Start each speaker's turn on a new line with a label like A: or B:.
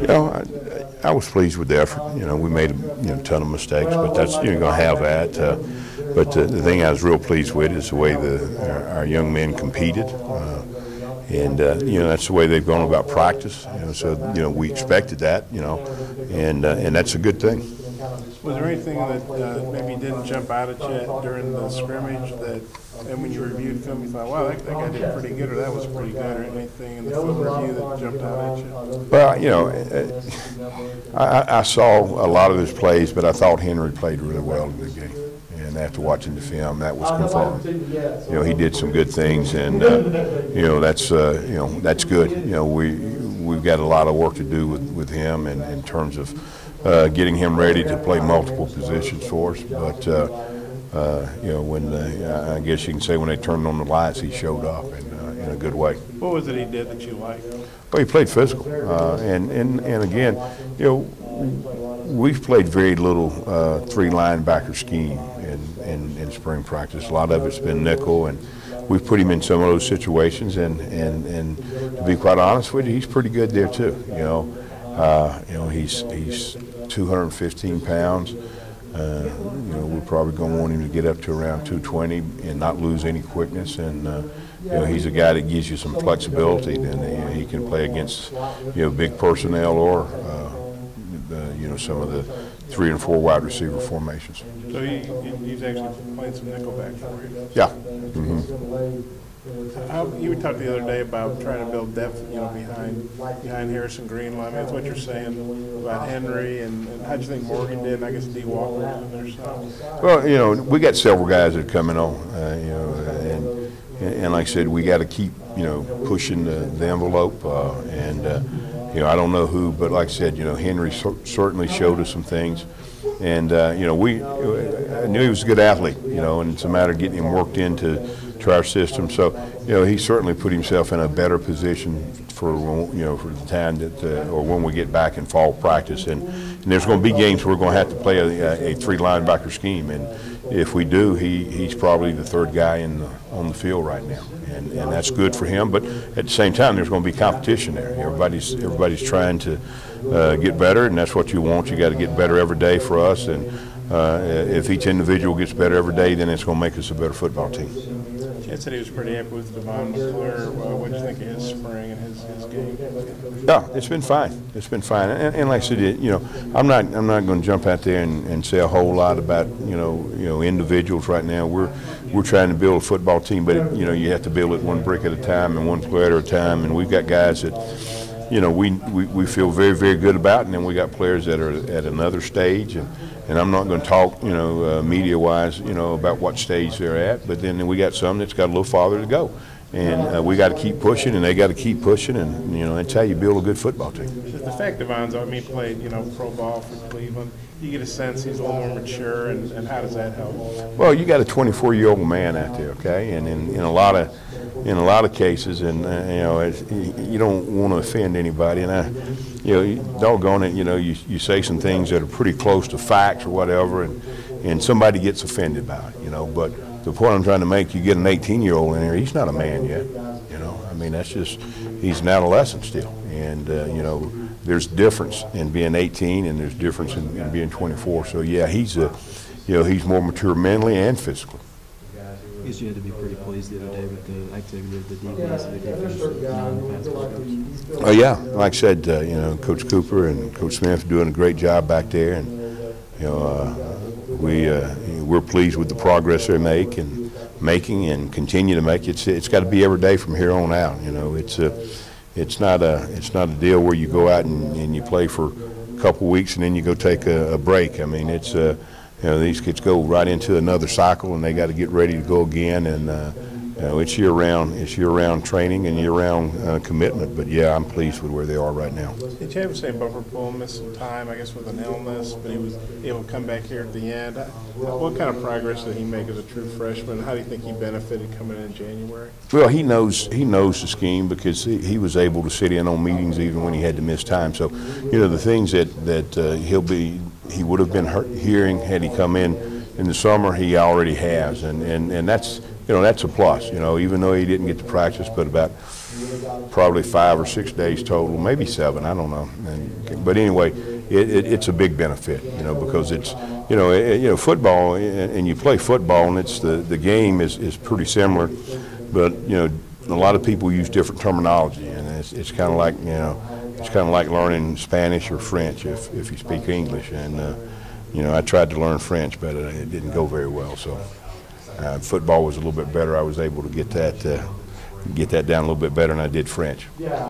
A: You know, I was pleased with the effort. You know, we made a ton of mistakes, but that's you're going to have that. But the thing I was real pleased with is the way our young men competed, and that's the way they've gone about practice. So we expected that. And that's a good thing.
B: Was there anything that maybe didn't jump out at you during the scrimmage and when you reviewed film, you thought, wow, that guy did pretty good, or that was pretty good, or anything in the film review that jumped out at you?
A: Well, I saw a lot of his plays, but I thought Henry played really well in the game. And after watching the film, that was confirmed. He did some good things, and that's good. We've got a lot of work to do with him, and in terms of getting him ready to play multiple positions for us. But I guess you can say when they turned on the lights, he showed up in a good way.
B: What was it he did that you liked?
A: Well, he played physical, and again, we've played very little three linebacker scheme in spring practice. A lot of it's been nickel, and we've put him in some of those situations. And to be quite honest with you, he's pretty good there too. He's 215 pounds. We're probably going to want him to get up to around 220 and not lose any quickness. And he's a guy that gives you some flexibility. And he can play against big personnel or some of the 3 and 4 wide receiver formations.
B: So he's actually playing some nickelback for you.
A: Yeah.
B: You talked the other day about trying to build depth, behind Harrison Greenlaw. I mean, that's what you're saying about Henry, and how do you think Morgan did? And I guess D. Walker was in there. So.
A: Well, we got several guys that are coming on, and like I said, we got to keep, pushing the envelope, I don't know who, but like I said, Henry certainly showed us some things. And, I knew he was a good athlete, and it's a matter of getting him worked into our system. So, he certainly put himself in a better position for the time that, or when we get back in fall practice. And there's going to be games where we're going to have to play a 3 linebacker scheme. And if we do, he's probably the 3rd guy on the field right now. And that's good for him. But at the same time, there's going to be competition there. Everybody's trying to get better, and that's what you want. You got to get better every day for us. And if each individual gets better every day, then it's going to make us a better football team.
B: Chad said he was pretty happy with Devon McClure. What do you think of his spring and his game?
A: Yeah, it's been fine. It's been fine. And like I said, I'm not going to jump out there and say a whole lot about individuals right now. We're trying to build a football team, but you have to build it one brick at a time and one player at a time. And we've got guys that we feel very, very good about, and then we got players that are at another stage. And I'm not going to talk, media-wise, about what stage they're at. But then we got some that's got a little farther to go, and we got to keep pushing, and they got to keep pushing, and that's how you build a good football team.
B: The fact Devon's, played, pro ball for Cleveland. You get a sense he's a little more mature, and how does that help?
A: Well, you got a 24-year-old man out there, okay, and in a lot of cases, and you don't want to offend anybody, and doggone it, you say some things that are pretty close to facts or whatever, and somebody gets offended by it, But the point I'm trying to make, you get an 18-year-old in there, he's not a man yet, that's just, he's an adolescent still, and there's difference in being 18, and there's difference in being 24. So yeah, he's more mature mentally and physically.
C: I guess you had to be pretty pleased the other day with the activity of the defense.
A: Oh yeah, like I said, Coach Cooper and Coach Smith doing a great job back there, and we're pleased with the progress they're making and continue to make. It's got to be every day from here on out. It's not a deal where you go out and you play for a couple weeks and then you go take a break. It's these kids go right into another cycle, and they got to get ready to go again. And it's year-round training and year-round commitment. But yeah, I'm pleased with where they are right now.
B: Did Chavis say Buffer Poole missed some time, I guess, with an illness, but he was able to come back here at the end? What kind of progress did he make as a true freshman? How do you think he benefited coming in January?
A: Well, he knows the scheme because he was able to sit in on meetings even when he had to miss time. So, the things that he would have been hearing had he come in the summer, he already has, and that's that's a plus. Even though he didn't get to practice, but about probably 5 or 6 days total, maybe 7, I don't know. But anyway, it's a big benefit, you know, because it's, you know, football, and you play football, and it's the game is pretty similar, but you know, a lot of people use different terminology, and it's kind of like, you know, it's kind of like learning Spanish or French if you speak English. And you know, I tried to learn French, but it didn't go very well. So football was a little bit better. I was able to get that down a little bit better than I did French.